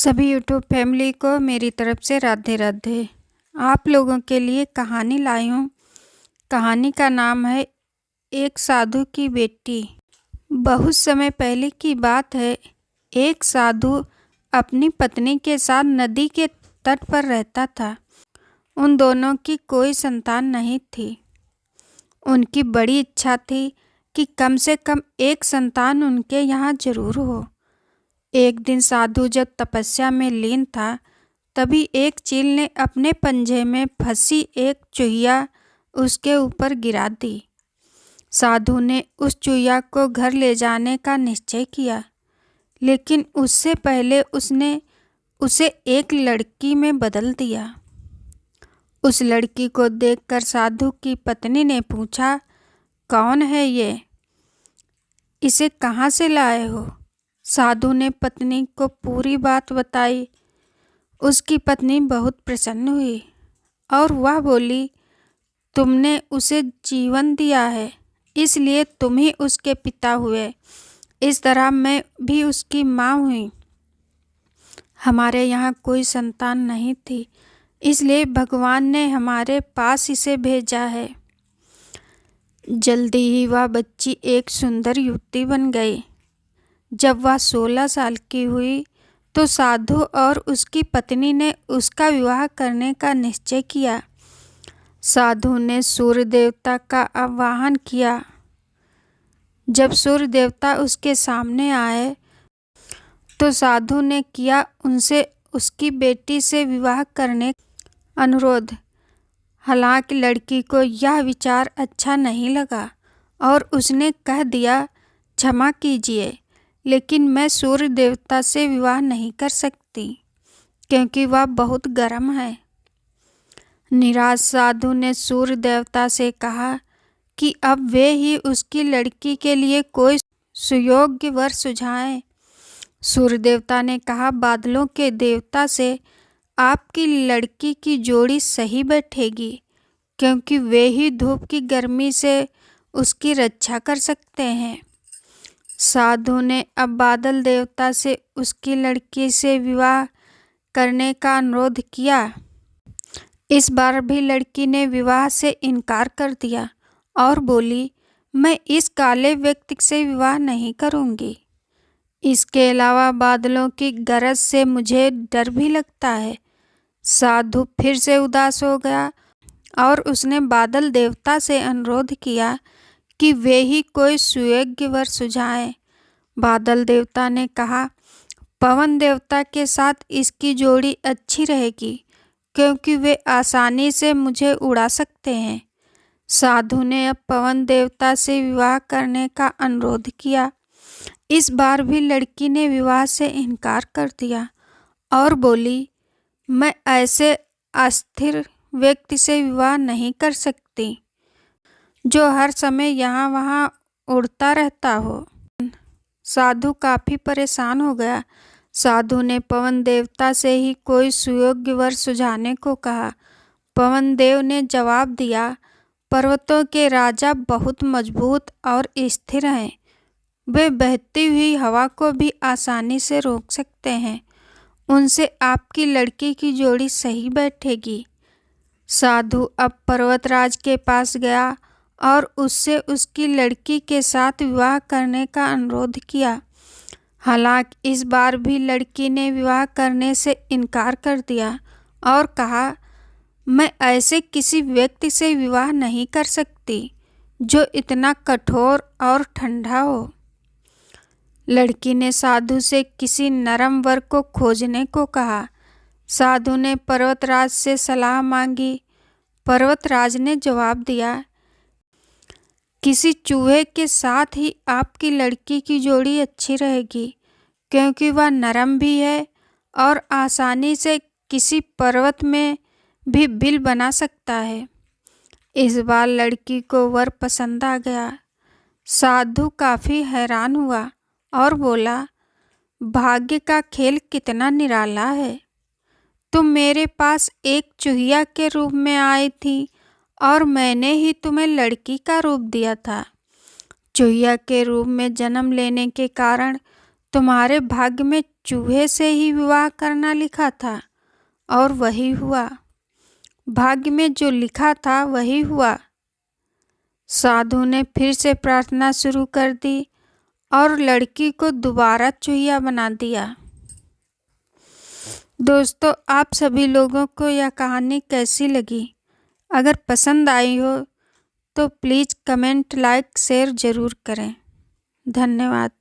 सभी YouTube family को मेरी तरफ से राधे राधे। आप लोगों के लिए कहानी लाई हूँ। कहानी का नाम है एक साधु की बेटी। बहुत समय पहले की बात है। एक साधु अपनी पत्नी के साथ नदी के तट पर रहता था। उन दोनों की कोई संतान नहीं थी। उनकी बड़ी इच्छा थी कि कम से कम एक संतान उनके यहाँ जरूर हो। एक दिन साधु जब तपस्या में लीन था, तभी एक चील ने अपने पंजे में फंसी एक चूहिया उसके ऊपर गिरा दी। साधु ने उस चूहिया को घर ले जाने का निश्चय किया, लेकिन उससे पहले उसने उसे एक लड़की में बदल दिया। उस लड़की को देखकर साधु की पत्नी ने पूछा, कौन है ये? इसे कहाँ से लाए हो? साधु ने पत्नी को पूरी बात बताई। उसकी पत्नी बहुत प्रसन्न हुई और वह बोली, तुमने उसे जीवन दिया है, इसलिए तुम ही उसके पिता हुए। इस तरह मैं भी उसकी माँ हुई। हमारे यहाँ कोई संतान नहीं थी, इसलिए भगवान ने हमारे पास इसे भेजा है। जल्दी ही वह बच्ची एक सुंदर युवती बन गई। जब वह 16 साल की हुई तो साधु और उसकी पत्नी ने उसका विवाह करने का निश्चय किया। साधु ने सूर्य देवता का आवाहन किया। जब सूर्य देवता उसके सामने आए तो साधु ने किया उनसे उसकी बेटी से विवाह करने का अनुरोध। हालांकि लड़की को यह विचार अच्छा नहीं लगा और उसने कह दिया, क्षमा कीजिए, लेकिन मैं सूर्य देवता से विवाह नहीं कर सकती, क्योंकि वह बहुत गर्म है। निराश साधु ने सूर्य देवता से कहा कि अब वे ही उसकी लड़की के लिए कोई सुयोग्य वर सुझाएं। सूर्य देवता ने कहा, बादलों के देवता से आपकी लड़की की जोड़ी सही बैठेगी, क्योंकि वे ही धूप की गर्मी से उसकी रक्षा कर सकते हैं। साधु ने अब बादल देवता से उसकी लड़की से विवाह करने का अनुरोध किया। इस बार भी लड़की ने विवाह से इनकार कर दिया और बोली, मैं इस काले व्यक्ति से विवाह नहीं करूंगी। इसके अलावा बादलों की गरज से मुझे डर भी लगता है। साधु फिर से उदास हो गया और उसने बादल देवता से अनुरोध किया कि वे ही कोई सुयोग्य वर सुझाएं। बादल देवता ने कहा, पवन देवता के साथ इसकी जोड़ी अच्छी रहेगी, क्योंकि वे आसानी से मुझे उड़ा सकते हैं। साधु ने अब पवन देवता से विवाह करने का अनुरोध किया। इस बार भी लड़की ने विवाह से इनकार कर दिया और बोली, मैं ऐसे अस्थिर व्यक्ति से विवाह नहीं कर सकती, जो हर समय यहाँ वहाँ उड़ता रहता हो। साधु काफी परेशान हो गया। साधु ने पवन देवता से ही कोई सुयोग्य वर सुझाने को कहा। पवन देव ने जवाब दिया, पर्वतों के राजा बहुत मजबूत और स्थिर हैं। वे बहती हुई हवा को भी आसानी से रोक सकते हैं। उनसे आपकी लड़की की जोड़ी सही बैठेगी। साधु अब पर्वतराज के पास गया और उससे उसकी लड़की के साथ विवाह करने का अनुरोध किया। हालांकि इस बार भी लड़की ने विवाह करने से इनकार कर दिया और कहा, मैं ऐसे किसी व्यक्ति से विवाह नहीं कर सकती जो इतना कठोर और ठंडा हो। लड़की ने साधु से किसी नरम वर को खोजने को कहा। साधु ने पर्वतराज से सलाह मांगी। पर्वतराज ने जवाब दिया, किसी चूहे के साथ ही आपकी लड़की की जोड़ी अच्छी रहेगी, क्योंकि वह नरम भी है और आसानी से किसी पर्वत में भी बिल बना सकता है। इस बार लड़की को वर पसंद आ गया। साधु काफी हैरान हुआ और बोला, भाग्य का खेल कितना निराला है। तुम मेरे पास एक चूहिया के रूप में आई थी और मैंने ही तुम्हें लड़की का रूप दिया था। चूहिया के रूप में जन्म लेने के कारण तुम्हारे भाग्य में चूहे से ही विवाह करना लिखा था और वही हुआ। भाग्य में जो लिखा था वही हुआ। साधु ने फिर से प्रार्थना शुरू कर दी और लड़की को दोबारा चूहिया बना दिया। दोस्तों, आप सभी लोगों को यह कहानी कैसी लगी? अगर पसंद आई हो तो प्लीज़ कमेंट, लाइक, शेयर ज़रूर करें। धन्यवाद।